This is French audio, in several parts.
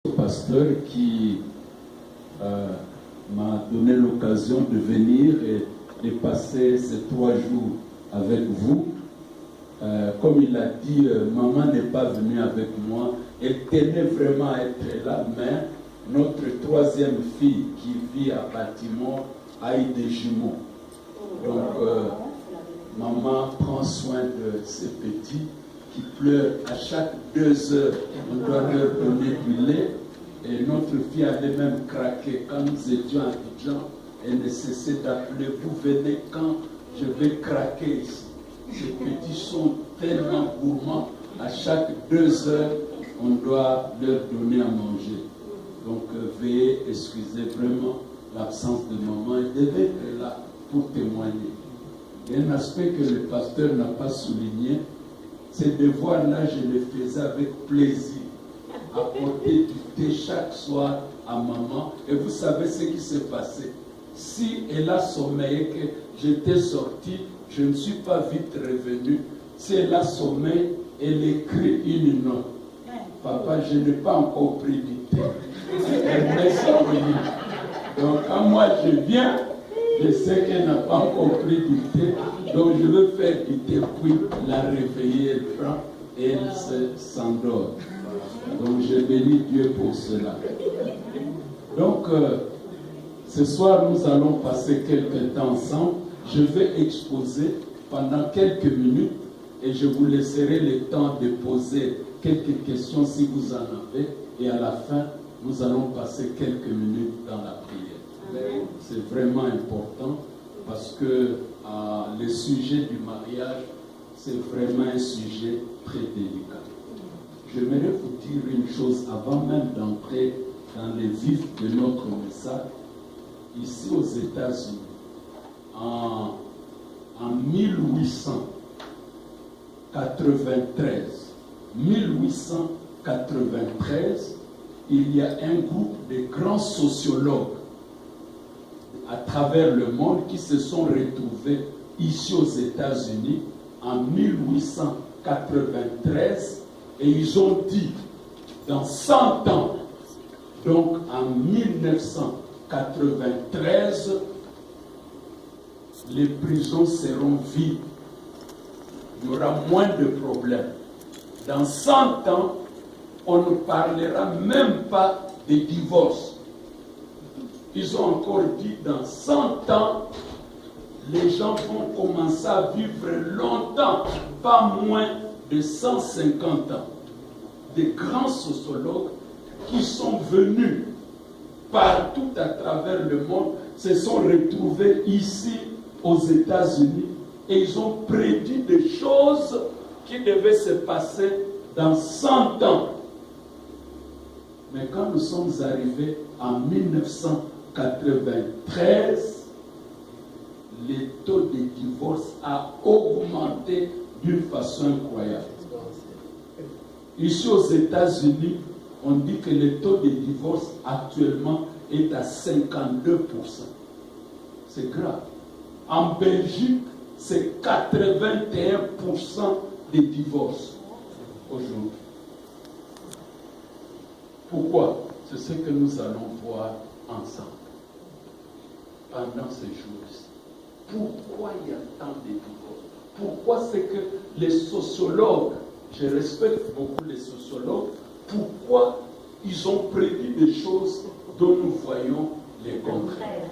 Pasteur qui m'a donné l'occasion de venir et de passer ces 3 jours avec vous. Comme il a dit, maman n'est pas venue avec moi. Elle tenait vraiment à être là, mais notre 3e fille qui vit à Bâtiment a eu des jumeaux. Donc, maman prend soin de ces petits qui pleurent à chaque 2 heures. On doit leur donner du lait. Et notre fille allait même craquer. Quand nous étions à Abidjan, elle ne cessait d'appeler. Vous venez quand je vais craquer ici. Ces petits sont tellement gourmands. À chaque 2 heures, on doit leur donner à manger. Donc, veuillez excuser vraiment l'absence de maman. Elle devait être là pour témoigner. Il y a un aspect que le pasteur n'a pas souligné. Ces devoirs-là, je les faisais avec plaisir. Apporter du thé chaque soir à maman. Et vous savez ce qui s'est passé. Si elle a sommeillé, que j'étais sorti, je ne suis pas vite revenu. Si elle a sommeillé, elle écrit une note. Papa, je n'ai pas encore pris du thé. Elle met ça au lit. Donc quand moi je viens, je sais qu'elle n'a pas encore pris du thé. Donc je veux faire du thé, puis la réveiller, elle prend et elle s'endort. Donc je bénis Dieu pour cela. Donc ce soir nous allons passer quelques temps ensemble. Je vais exposer pendant quelques minutes et je vous laisserai le temps de poser quelques questions si vous en avez. Et à la fin, nous allons passer quelques minutes dans la prière. C'est vraiment important parce que le sujet du mariage, c'est vraiment un sujet très délicat. J'aimerais vous dire une chose avant même d'entrer dans les vifs de notre message. Ici aux États-Unis, en 1893, il y a un groupe de grands sociologues à travers le monde qui se sont retrouvés ici aux États-Unis en 1893. Et ils ont dit, dans 100 ans, donc en 1993, les prisons seront vides. Il y aura moins de problèmes. Dans 100 ans, on ne parlera même pas de divorce. Ils ont encore dit, dans 100 ans, les gens vont commencer à vivre longtemps, pas moins de 150 ans. Des grands sociologues qui sont venus partout à travers le monde se sont retrouvés ici aux États-Unis et ils ont prédit des choses qui devaient se passer dans 100 ans. Mais quand nous sommes arrivés en 1993, le taux de divorce a augmenté d'une façon incroyable. Ici aux États-Unis, on dit que le taux de divorce actuellement est à 52%. C'est grave. En Belgique, c'est 81% de divorces aujourd'hui. Pourquoi? C'est ce que nous allons voir ensemble pendant ces jours-ci. Pourquoi il y a tant de divorces? Pourquoi c'est que les sociologues, je respecte beaucoup les sociologues, pourquoi ils ont prédit des choses dont nous voyons les contraires?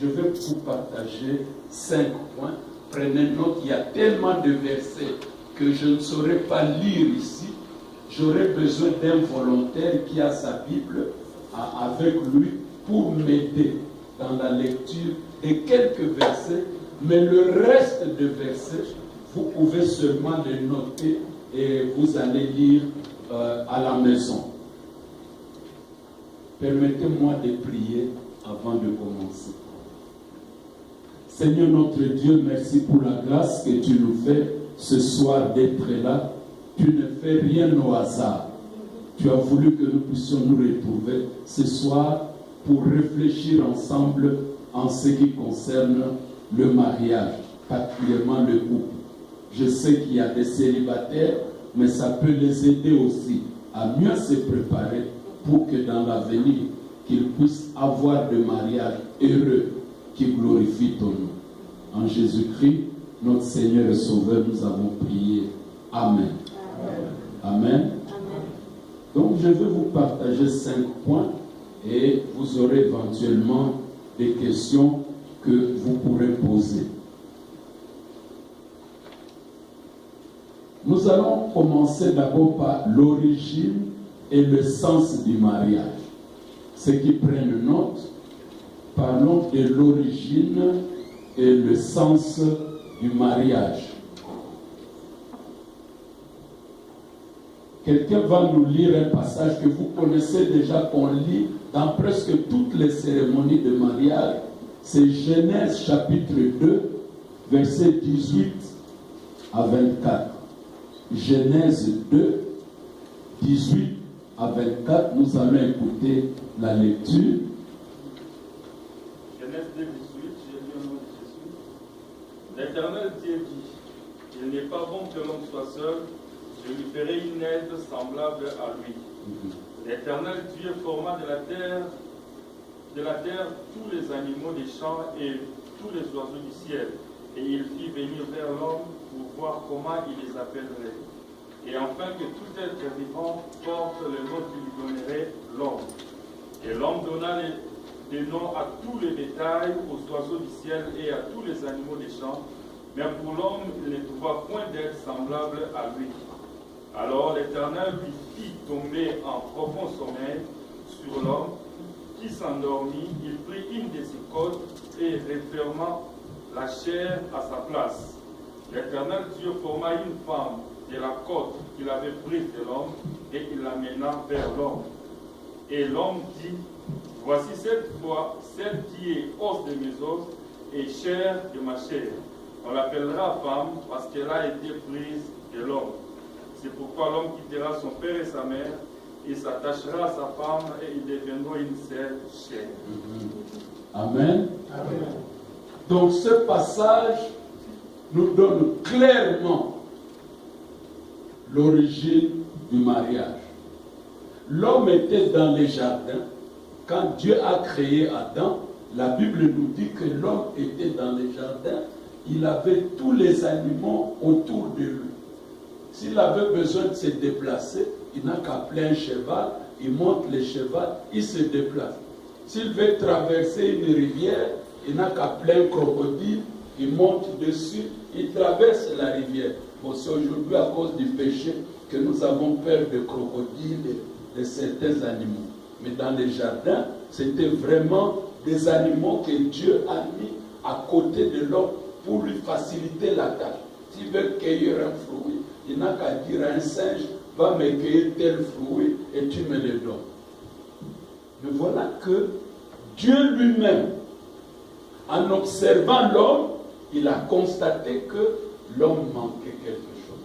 Je vais vous partager 5 points. Prenez note, il y a tellement de versets que je ne saurais pas lire ici. J'aurais besoin d'un volontaire qui a sa Bible avec lui pour m'aider dans la lecture de quelques versets, mais le reste des versets, vous pouvez seulement les noter et vous allez lire à la maison. Permettez-moi de prier avant de commencer. Seigneur notre Dieu, merci pour la grâce que tu nous fais ce soir d'être là. Tu ne fais rien au hasard. Tu as voulu que nous puissions nous retrouver ce soir pour réfléchir ensemble en ce qui concerne le mariage, particulièrement le couple. Je sais qu'il y a des célibataires, mais ça peut les aider aussi à mieux se préparer pour que dans l'avenir, qu'ils puissent avoir des mariages heureux qui glorifient ton nom. En Jésus-Christ, notre Seigneur et Sauveur, nous avons prié. Amen. Amen. Amen. Donc, je vais vous partager 5 points et vous aurez éventuellement des questions que vous pourrez poser. Nous allons commencer d'abord par l'origine et le sens du mariage. Ceux qui prennent note, parlons de l'origine et le sens du mariage. Quelqu'un va nous lire un passage que vous connaissez déjà, qu'on lit dans presque toutes les cérémonies de mariage. C'est Genèse chapitre 2, versets 18 à 24. Genèse 2, 18 à 24, nous allons écouter la lecture. Genèse 2, 18, j'ai lu au nom de Jésus. L'Éternel Dieu dit, il n'est pas bon que l'homme soit seul, je lui ferai une aide semblable à lui. L'Éternel Dieu forma de la terre tous les animaux des champs et tous les oiseaux du ciel, et il fit venir vers l'homme pour voir comment il les appellerait. Et afin que tout être vivant porte le nom qu'il lui donnerait, l'homme. Et l'homme donna des noms à tous les bétails, aux oiseaux du ciel et à tous les animaux des champs, mais pour l'homme, il ne trouva point d'être semblable à lui. Alors l'Éternel lui fit tomber en profond sommeil sur l'homme, qui s'endormit. Il prit une de ses côtes et referma la chair à sa place. L'Éternel Dieu forma une femme de la côte qu'il avait prise de l'homme et il l'amena vers l'homme. Et l'homme dit, voici cette fois celle qui est os de mes os et chair de ma chair. On l'appellera femme parce qu'elle a été prise de l'homme. C'est pourquoi l'homme quittera son père et sa mère, il s'attachera à sa femme et ils deviendront une seule chair. Amen. Amen. Donc ce passage nous donne clairement l'origine du mariage. L'homme était dans les jardins. Quand Dieu a créé Adam, la Bible nous dit que l'homme était dans les jardins. Il avait tous les animaux autour de lui. S'il avait besoin de se déplacer, il n'a qu'à appeler un cheval, il monte le cheval, il se déplace. S'il veut traverser une rivière, il n'a qu'à appeler un crocodile, il monte dessus, il traverse la rivière. Bon, c'est aujourd'hui à cause du péché que nous avons peur de crocodiles et de certains animaux. Mais dans les jardins, c'était vraiment des animaux que Dieu a mis à côté de l'homme pour lui faciliter la tâche. S'il veut cueillir un fruit, il n'a qu'à dire à un singe, va me cueillir tel fruit et tu me le donnes. Mais voilà que Dieu lui-même, en observant l'homme, il a constaté que l'homme manquait quelque chose.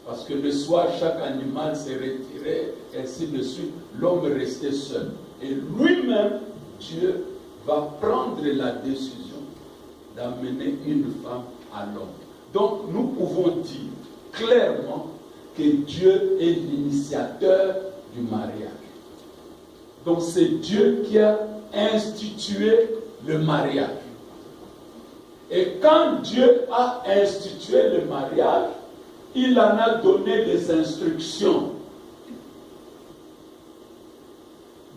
Parce que le soir, chaque animal s'est retiré, et ainsi de suite, l'homme restait seul. Et lui-même, Dieu va prendre la décision d'amener une femme à l'homme. Donc, nous pouvons dire clairement que Dieu est l'initiateur du mariage. Donc, c'est Dieu qui a institué le mariage. Et quand Dieu a institué le mariage, il en a donné des instructions.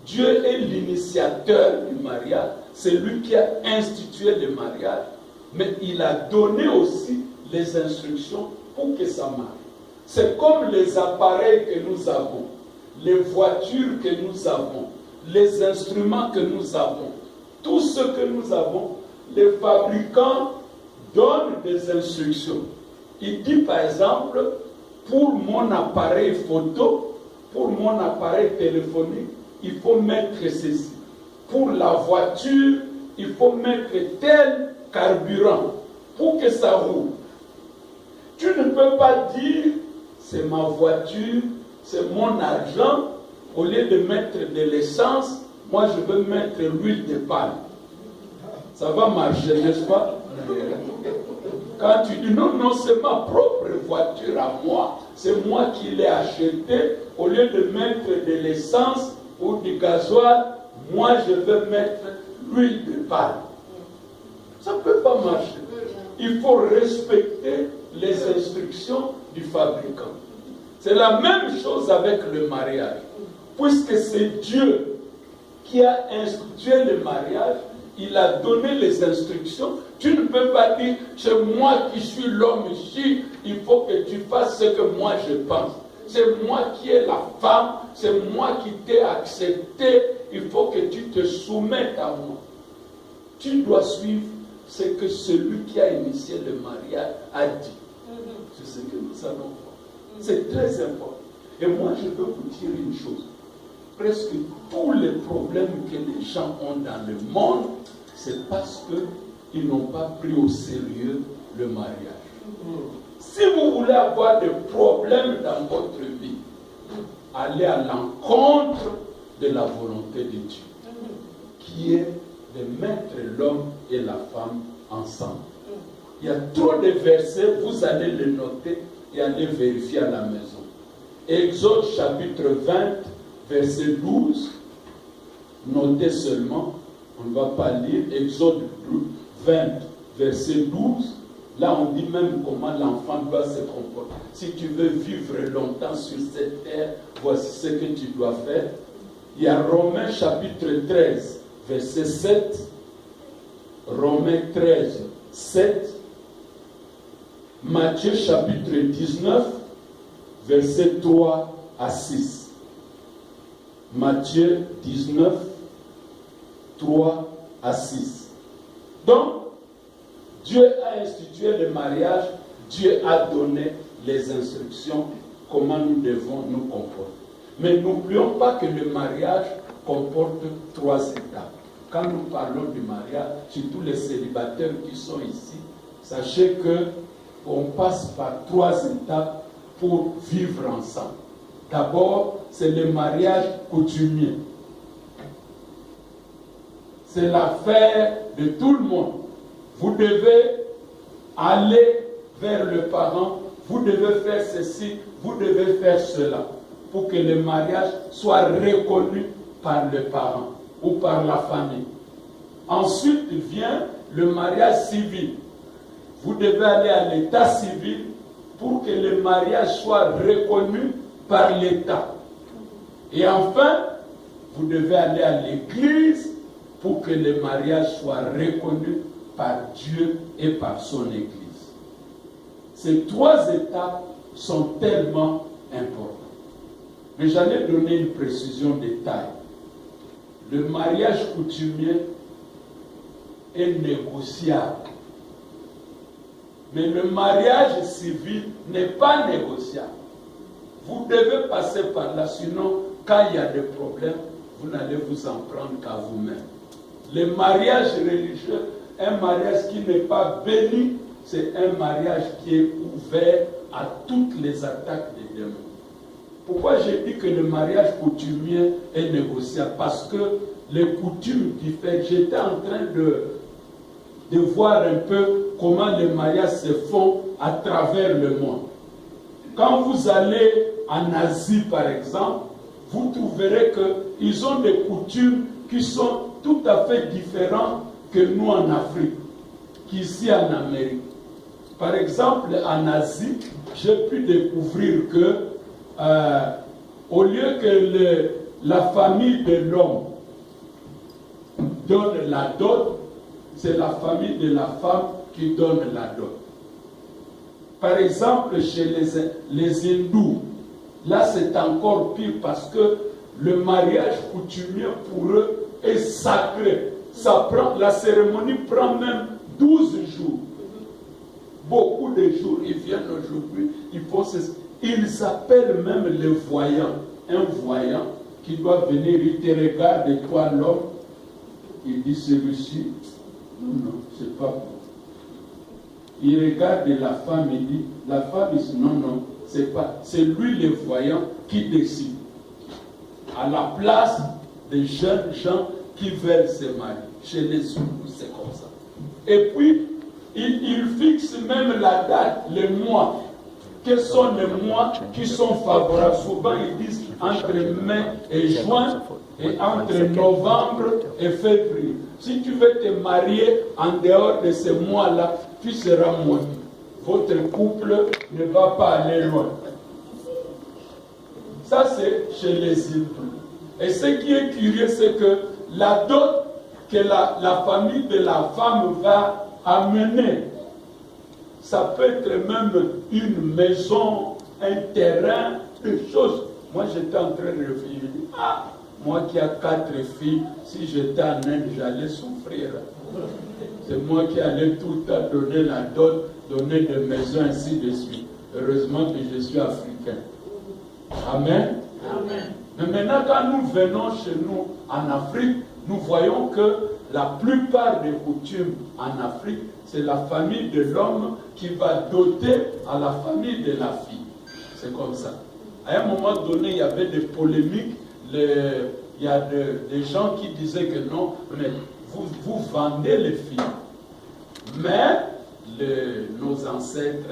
Dieu est l'initiateur du mariage, c'est lui qui a institué le mariage, mais il a donné aussi les instructions pour que ça marche. C'est comme les appareils que nous avons, les voitures que nous avons, les instruments que nous avons, tout ce que nous avons, les fabricants donnent des instructions. Il dit par exemple, pour mon appareil photo, pour mon appareil téléphonique, il faut mettre ceci. Pour la voiture, il faut mettre tel carburant pour que ça roule. Tu ne peux pas dire, c'est ma voiture, c'est mon argent, au lieu de mettre de l'essence, moi je veux mettre l'huile de palme. Ça va marcher, n'est-ce pas? Quand tu dis non, non, c'est ma propre voiture à moi, c'est moi qui l'ai achetée, au lieu de mettre de l'essence ou du gasoil, moi je veux mettre l'huile de palme. Ça ne peut pas marcher. Il faut respecter les instructions du fabricant. C'est la même chose avec le mariage. Puisque c'est Dieu qui a institué le mariage, il a donné les instructions. Tu ne peux pas dire, c'est moi qui suis l'homme ici, il faut que tu fasses ce que moi je pense. C'est moi qui ai la femme, c'est moi qui t'ai accepté, il faut que tu te soumettes à moi. Tu dois suivre ce que celui qui a initié le mariage a dit. C'est ce que nous allons voir. C'est très important. Et moi, je veux vous dire une chose. Presque tous les problèmes que les gens ont dans le monde, c'est parce qu'ils n'ont pas pris au sérieux le mariage. Si vous voulez avoir des problèmes dans votre vie, allez à l'encontre de la volonté de Dieu, qui est de mettre l'homme et la femme ensemble. Il y a trop de versets, vous allez les noter et aller vérifier à la maison. Exode chapitre 20, verset 12, notez seulement, on ne va pas lire, Exode 20, verset 12, là on dit même comment l'enfant doit se comporter. Si tu veux vivre longtemps sur cette terre, voici ce que tu dois faire. Il y a Romains chapitre 13, verset 7, Romains 13, 7, Matthieu chapitre 19, verset 3 à 6. Matthieu 19, 3 à 6. Donc, Dieu a institué le mariage, Dieu a donné les instructions, comment nous devons nous comporter. Mais n'oublions pas que le mariage comporte 3 étapes. Quand nous parlons du mariage, surtout les célibataires qui sont ici, sachez qu'on passe par 3 étapes pour vivre ensemble. D'abord, c'est le mariage coutumier. C'est l'affaire de tout le monde. Vous devez aller vers le parent, vous devez faire ceci, vous devez faire cela, pour que le mariage soit reconnu par le parent ou par la famille. Ensuite vient le mariage civil. Vous devez aller à l'état civil pour que le mariage soit reconnu par l'État. Et enfin, vous devez aller à l'église pour que le mariage soit reconnu par Dieu et par son église. Ces 3 étapes sont tellement importantes. Mais j'allais donner une précision de taille. Le mariage coutumier est négociable. Mais le mariage civil n'est pas négociable. Vous devez passer par là, sinon, quand il y a des problèmes, vous n'allez vous en prendre qu'à vous-même. Le mariage religieux, un mariage qui n'est pas béni, c'est un mariage qui est ouvert à toutes les attaques des démons. Pourquoi j'ai dit que le mariage coutumier est négociable? Parce que les coutumes diffèrent. J'étais en train de voir un peu comment les mariages se font à travers le monde. Quand vous allez en Asie, par exemple, vous trouverez qu'ils ont des coutumes qui sont tout à fait différentes que nous en Afrique, qu'ici en Amérique. Par exemple, en Asie, j'ai pu découvrir que au lieu que la famille de l'homme donne la dot, c'est la famille de la femme qui donne la dot. Par exemple, chez les hindous, là c'est encore pire parce que le mariage coutumier pour eux est sacré. La cérémonie prend même 12 jours. Beaucoup de jours, ils viennent aujourd'hui, ils appellent même le voyant. Un voyant qui doit venir, il te regarde et toi l'homme, il dit celui-ci, non, c'est pas bon. Il regarde la femme, il dit, la femme, il dit, non, c'est pas, c'est lui le voyant qui décide. À la place des jeunes gens qui veulent se marier. Chez les Zoulous, c'est comme ça. Et puis, il fixe même la date, le mois. Quels sont les mois qui sont favorables? Souvent, ils disent entre mai et juin et entre novembre et février. Si tu veux te marier en dehors de ces mois-là, tu seras maudit. Votre couple ne va pas aller loin. Ça, c'est chez les Hébreux. Et ce qui est curieux, c'est que la dot que la famille de la femme va amener, ça peut être même une maison, un terrain, des choses. Moi, j'étais en train de réfléchir. Je dis, moi qui ai 4 filles, si j'étais en Inde, j'allais souffrir. C'est moi qui allais tout le temps donner la dot, donner des maisons, ainsi de suite. Heureusement que je suis africain. Amen. Amen. Mais maintenant, quand nous venons chez nous en Afrique, nous voyons que la plupart des coutumes en Afrique, c'est la famille de l'homme qui va doter à la famille de la fille. C'est comme ça. À un moment donné, il y avait des polémiques. Il y a des gens qui disaient que non, mais vous vendez les filles. Mais nos ancêtres,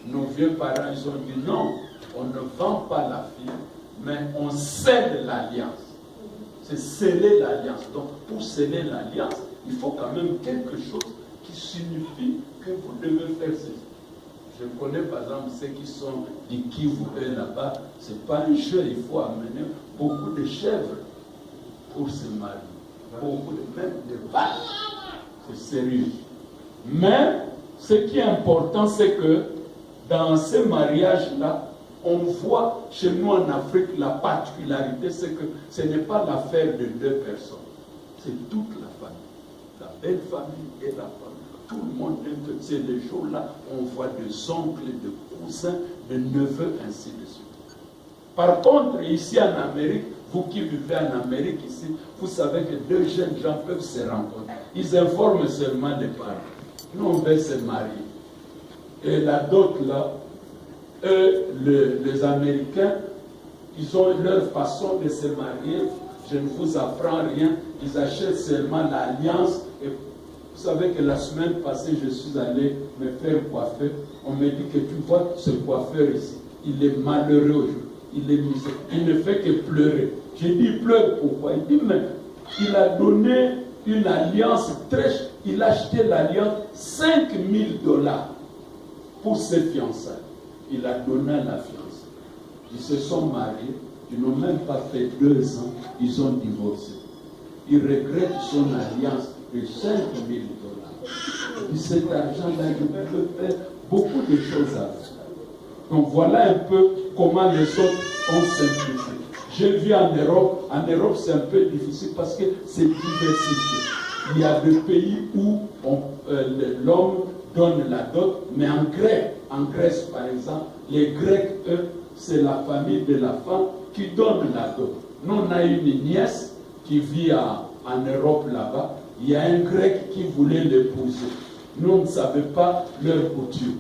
nos vieux parents, ils ont dit non, on ne vend pas la fille, mais on scelle l'alliance. C'est sceller l'alliance. Donc, pour sceller l'alliance, il faut quand même quelque chose qui signifie que vous devez faire ceci. Je connais par exemple ceux qui sont du Kivu là-bas, ce n'est pas un jeu, il faut amener beaucoup de chèvres pour se marier. Beaucoup même de vaches. C'est sérieux. Mais ce qui est important, c'est que dans ces mariages-là, on voit chez nous en Afrique la particularité, c'est que ce n'est pas l'affaire de 2 personnes. C'est toute la famille. La belle famille et la famille. Tout le monde aime que c'est les jours-là, on voit des oncles, des cousins, des neveux, ainsi de suite. Par contre, ici en Amérique, vous qui vivez en Amérique ici, vous savez que 2 jeunes gens peuvent se rencontrer. Ils informent seulement les parents. Nous, on veut se marier. Et la dot là, eux, les Américains, ils ont leur façon de se marier. Je ne vous apprends rien. Ils achètent seulement l'alliance. Et vous savez que la semaine passée, je suis allé me faire coiffer. On me dit que tu vois ce coiffeur ici. Il est malheureux aujourd'hui. Il est misérable. Il ne fait que pleurer. J'ai dit, il pleure pourquoi? Il dit, mais il a donné une alliance très... Il a acheté l'alliance $5,000 pour ses fiançailles. Il a donné la fiancée. Ils se sont mariés. Ils n'ont même pas fait 2 ans. Ils ont divorcé. Il regrette son alliance de $5,000. Et cet argent-là, il peut faire beaucoup de choses avec. Donc voilà un peu comment les autres ont simplifié. J'ai vu en Europe c'est un peu difficile parce que c'est diversifié. Il y a des pays où l'homme donne la dot, mais en Grèce par exemple, les Grecs, eux, c'est la famille de la femme qui donne la dot. Nous, on a une nièce qui vit en Europe là-bas. Il y a un Grec qui voulait l'épouser. Nous, on ne savait pas leur coutume.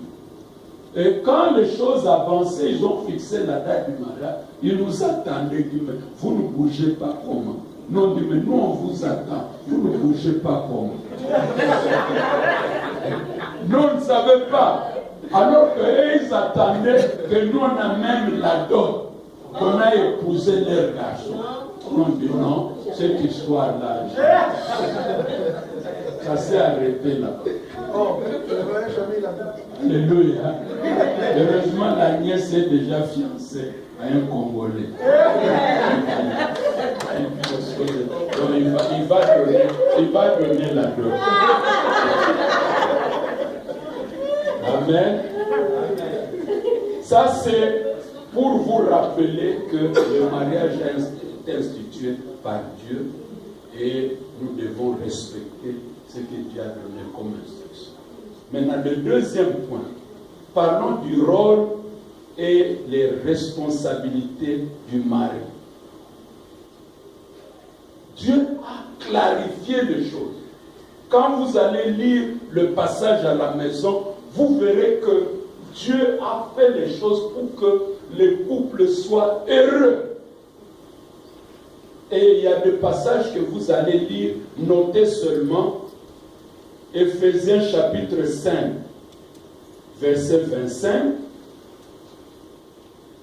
Et quand les choses avançaient, ils ont fixé la date du mariage. Ils nous attendaient, ils disaient, mais vous ne bougez pas comment? Nous, on dit, mais nous, on vous attend. Vous ne bougez pas comment? Nous, on ne savait pas. Alors qu'eux, ils attendaient que nous, on a même la dot, qu'on a épousé leur garçon. On dit non, cette histoire-là, ça s'est arrêté là. Alléluia. Heureusement, la nièce est déjà fiancée à un Congolais. Donc, il va donner la dot. Amen. Ça, c'est pour vous rappeler que le mariage est institué par Dieu et nous devons respecter ce que Dieu a donné comme instruction. Maintenant, le deuxième point, parlons du rôle et les responsabilités du mari. Dieu a clarifié les choses. Quand vous allez lire le passage à la maison, vous verrez que Dieu a fait les choses pour que les couples soient heureux. Et il y a des passages que vous allez lire, notez seulement Éphésiens chapitre 5, verset 25.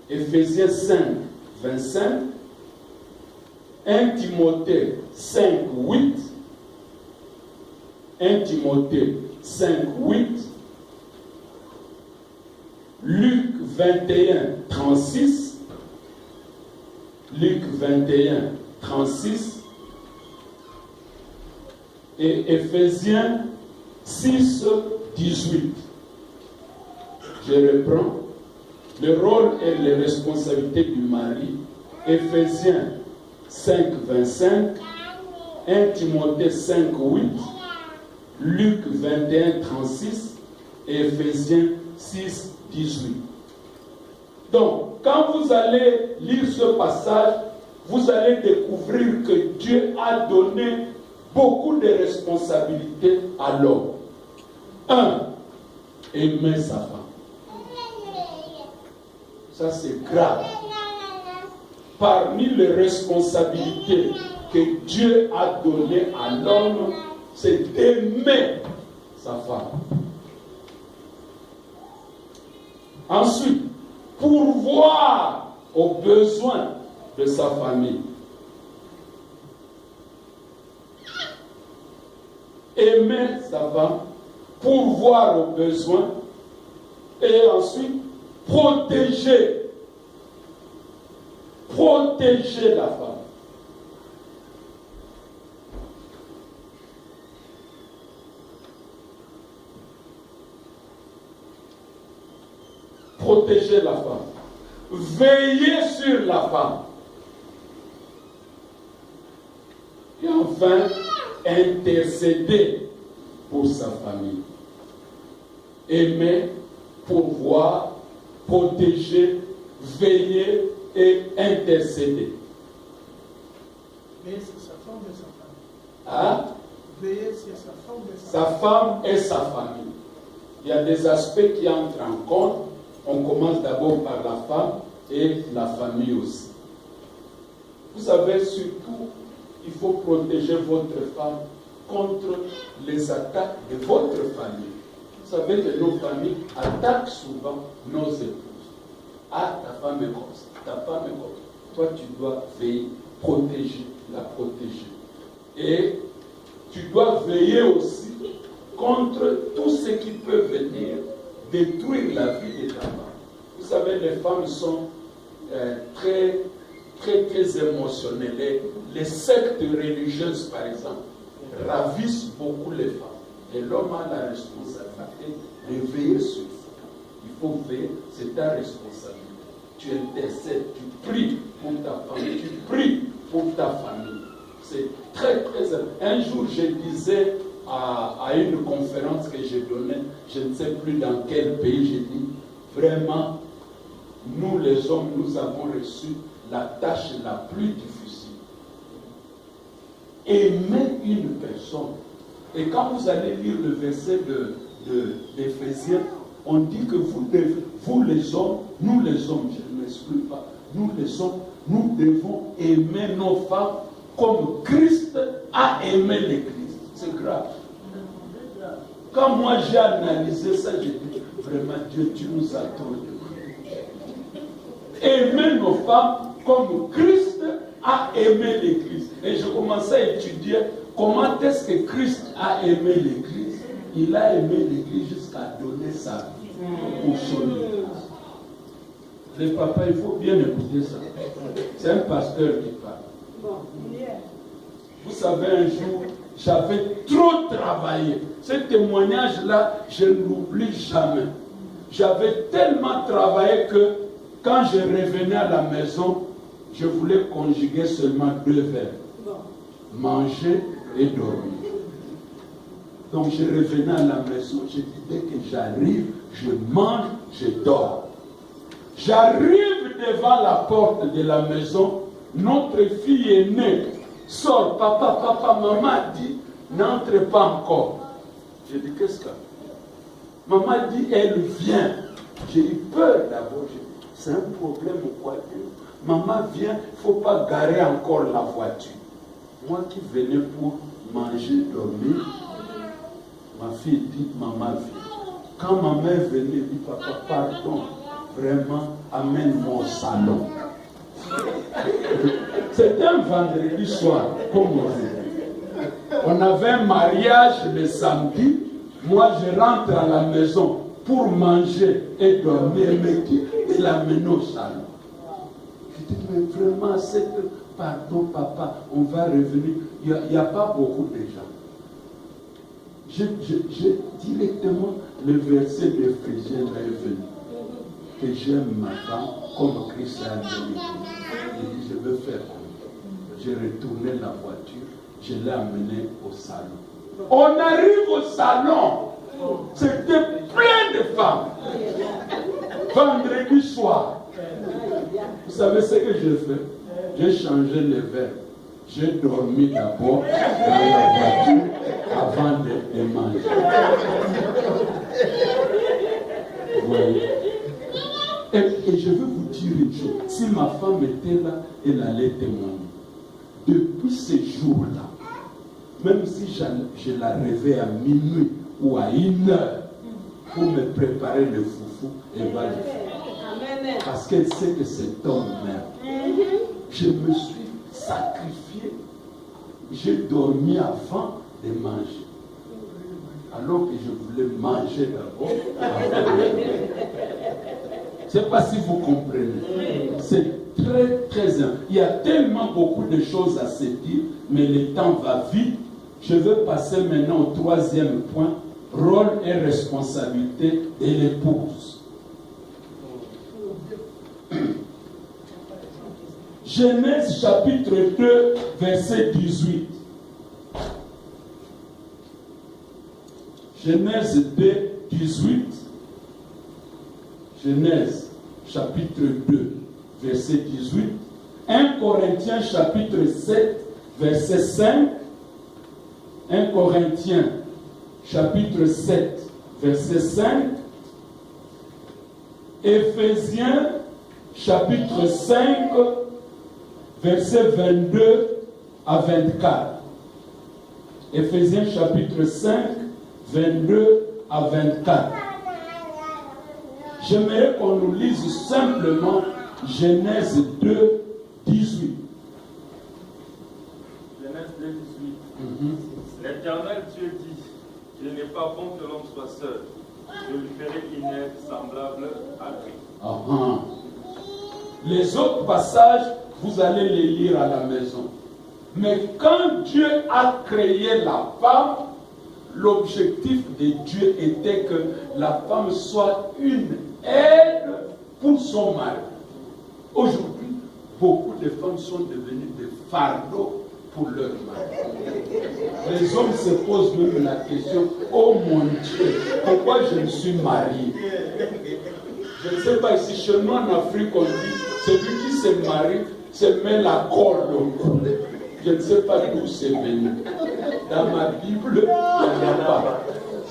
Éphésiens 5, 25, 1 Timothée 5, 8, 1 Timothée 5, 8, Luc 21, 36, Luc 21, 36 et Éphésiens 6, 18. Je reprends. Le rôle et les responsabilités du mari. Éphésiens 5, 25, 1 Timothée 5, 8, Luc 21, 36 et Éphésiens 6, 18. Donc, quand vous allez lire ce passage, vous allez découvrir que Dieu a donné beaucoup de responsabilités à l'homme. 1. Aimer sa femme. Ça, c'est grave. Parmi les responsabilités que Dieu a données à l'homme, c'est d'aimer sa femme. Ensuite, pourvoir aux besoins de sa famille. Aimer sa femme, pourvoir aux besoins, et ensuite protéger la femme. Protéger la femme. Veiller sur la femme. Et enfin, intercéder pour sa famille. Aimer, pourvoir, protéger, veiller et intercéder. Veiller sur sa femme et sa famille. Hein? Veiller sur sa femme et sa femme et sa famille. Il y a des aspects qui entrent en compte. On commence d'abord par la femme et la famille aussi. Vous savez, surtout, il faut protéger votre femme contre les attaques de votre famille. Vous savez que nos familles attaquent souvent nos épouses. Ah, ta femme est comme ça, ta femme est comme ça. Toi, tu dois veiller, protéger, la protéger. Et tu dois veiller aussi contre tout ce qui peut venir détruire la vie de ta femme. Vous savez, les femmes sont très émotionnelles. Les sectes religieuses, par exemple, ravissent beaucoup les femmes. Et l'homme a la responsabilité de veiller sur ça. Il faut veiller, c'est ta responsabilité. Tu intercèdes, tu pries pour ta femme, tu pries pour ta famille. C'est très important. Un jour, je disais à une conférence que j'ai donnée, je ne sais plus dans quel pays, j'ai dit, vraiment, nous les hommes, nous avons reçu la tâche la plus difficile. Aimer une personne. Et quand vous allez lire le verset d'Éphésiens, on dit que vous les hommes, nous les hommes, je ne m'exclus pas, nous les hommes, nous devons aimer nos femmes comme Christ a aimé l'Église. C'est grave. Quand moi j'ai analysé ça, j'ai dit, vraiment Dieu, tu nous as trop demandé. Aimer nos femmes comme Christ a aimé l'Église. Et je commençais à étudier comment est-ce que Christ a aimé l'Église. Il a aimé l'Église jusqu'à donner sa vie pour son Église. Les papas, il faut bien écouter ça. C'est un pasteur qui parle. Vous savez, un jour, j'avais trop travaillé. Ce témoignage-là, je ne l'oublie jamais. J'avais tellement travaillé que quand je revenais à la maison, je voulais conjuguer seulement 2 verbes. Manger et dormir. Donc je revenais à la maison, je dis dès que j'arrive, je mange, je dors. J'arrive devant la porte de la maison, notre fille aînée sort, papa, maman dit, n'entre pas encore. J'ai dit, qu'est-ce que maman dit, elle vient. J'ai eu peur d'abord, j'ai dit, c'est un problème ou quoi? Maman vient, il ne faut pas garer encore la voiture. Moi qui venais pour manger, dormir, ma fille dit, maman vient. Quand ma mère venait, elle dit, papa, pardon, vraiment, amène-moi au salon. C'était un vendredi soir, comme aujourd'hui. On avait un mariage le samedi. Moi, je rentre à la maison pour manger et dormir. Mais qui l'amène au salon? Je dis, mais vraiment, c'est que, pardon, papa, on va revenir. Il n'y a pas beaucoup de gens. J'ai directement le verset de Éphésiens est venu. Que j'aime ma femme comme Christ a aimé. Il dit, je veux faire comme. J'ai retourné la voiture, je l'ai amené au salon. On arrive au salon, c'était plein de femmes. Vendredi soir. Vous savez ce que j'ai fait? J'ai changé les verres. J'ai dormi d'abord dans la voiture avant de manger. Vous voyez? Et je veux vous dire une chose. Si ma femme était là, elle allait témoigner. Depuis ce jour-là, même si je la réveille à minuit ou à 1h pour me préparer le foufou, elle va le faire. Parce qu'elle sait que c'est ton mère. Je me suis sacrifié. J'ai dormi avant de manger. Alors que je voulais manger d'abord. Je ne sais pas si vous comprenez. C'est très, très important. Il y a tellement beaucoup de choses à se dire, mais le temps va vite. Je vais passer maintenant au 3e point. Rôle et responsabilité de l'épouse. Genèse chapitre 2, verset 18. Genèse 2, 18. Genèse chapitre 2, verset 18. 1 Corinthiens chapitre 7, verset 5. 1 Corinthiens chapitre 7, verset 5. Éphésiens chapitre 5, verset 22 à 24. Éphésiens chapitre 5, 22 à 24. J'aimerais qu'on nous lise simplement Genèse 2, 18. Genèse 2, 18. L'Éternel Dieu dit, il n'est pas bon que l'homme soit seul. Je lui ferai une aide semblable à lui. Les autres passages, vous allez les lire à la maison. Mais quand Dieu a créé la femme, l'objectif de Dieu était que la femme soit une aide pour son mari. Aujourd'hui, beaucoup de femmes sont devenues des fardeaux pour leur mari. Les hommes se posent même la question, oh mon Dieu, pourquoi je me suis marié? Je ne sais pas, ici chez nous en Afrique, on dit, celui qui se marie se met la corde au cou. Je ne sais pas d'où c'est venu. Dans ma Bible, il n'y en a pas.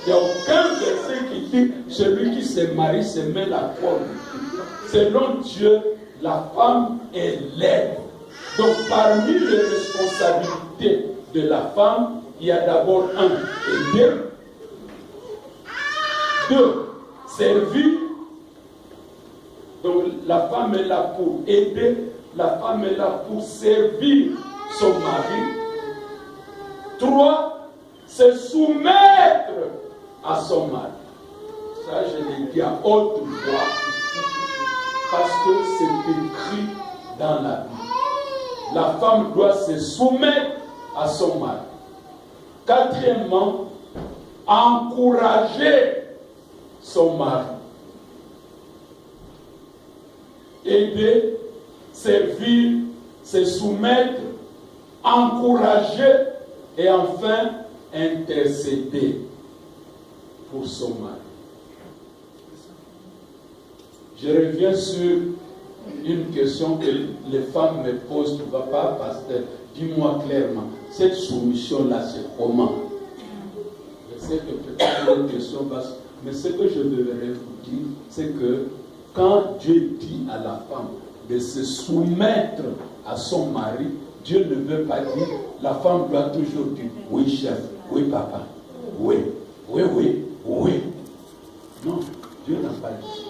Il n'y a aucun verset qui dit celui qui se marie se met la corde. Selon Dieu, la femme est l'aide. Donc parmi les responsabilités de la femme, il y a d'abord aider. 2, servir. Donc la femme est là pour aider, la femme est là pour servir son mari. 3, se soumettre à son mari. Ça, je l'ai dit à haute voix, parce que c'est écrit dans la Bible. La femme doit se soumettre à son mari. 4, encourager son mari. Aider, servir, se soumettre, encourager et enfin intercéder pour son mari. Je reviens sur une question que les femmes me posent. Papa, pasteur, dis-moi clairement, cette soumission-là, c'est comment? Je sais que peut-être une question basse, mais ce que je voudrais vous dire, c'est que quand Dieu dit à la femme de se soumettre à son mari, Dieu ne veut pas dire, la femme doit toujours dire, oui chef, oui papa, oui, oui, oui, oui. Non, Dieu n'a pas dit.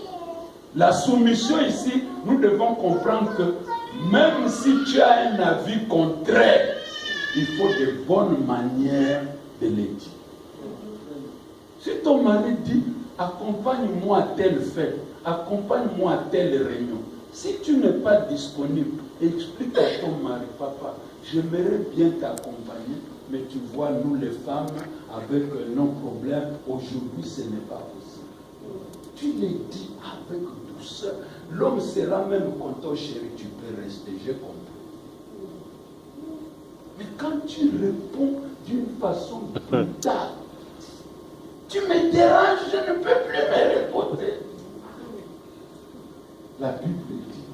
La soumission ici, nous devons comprendre que Même si tu as un avis contraire, il faut de bonnes manières de le dire. Si ton mari dit, accompagne-moi à telle fête, accompagne-moi à telle réunion, si tu n'es pas disponible, explique à ton mari, papa, j'aimerais bien t'accompagner, mais tu vois, nous les femmes, avec nos problèmes, aujourd'hui ce n'est pas possible. Tu les dis avec douceur. L'homme sera même content, chérie, tu peux rester, j'ai compris. Mais quand tu réponds d'une façon brutale, tu me déranges, je ne peux plus me répondre. La Bible dit,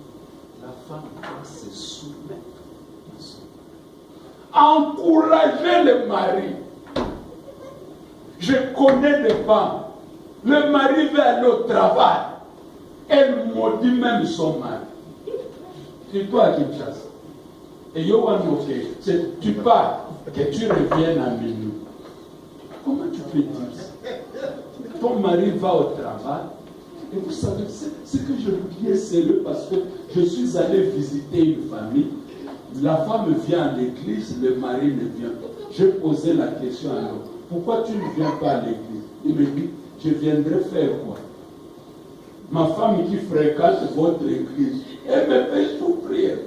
la femme doit se soumettre à son mari. Encourager le mari. Je connais des femmes, le mari va aller au travail, elle maudit même son mari. C'est toi qui me chasses. Et tu pars, que tu reviennes à minuit. Comment tu peux dire ça? Ton mari va au travail. Et vous savez, ce que je vous dis est sérieux parce que je suis allé visiter une famille. La femme vient à l'église, le mari ne vient pas. J'ai posé la question à l'homme. Pourquoi tu ne viens pas à l'église? Il me dit, je viendrai faire quoi? Ma femme qui fréquente votre église, elle me fait souffrir.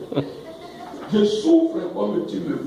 Je souffre comme tu me fais.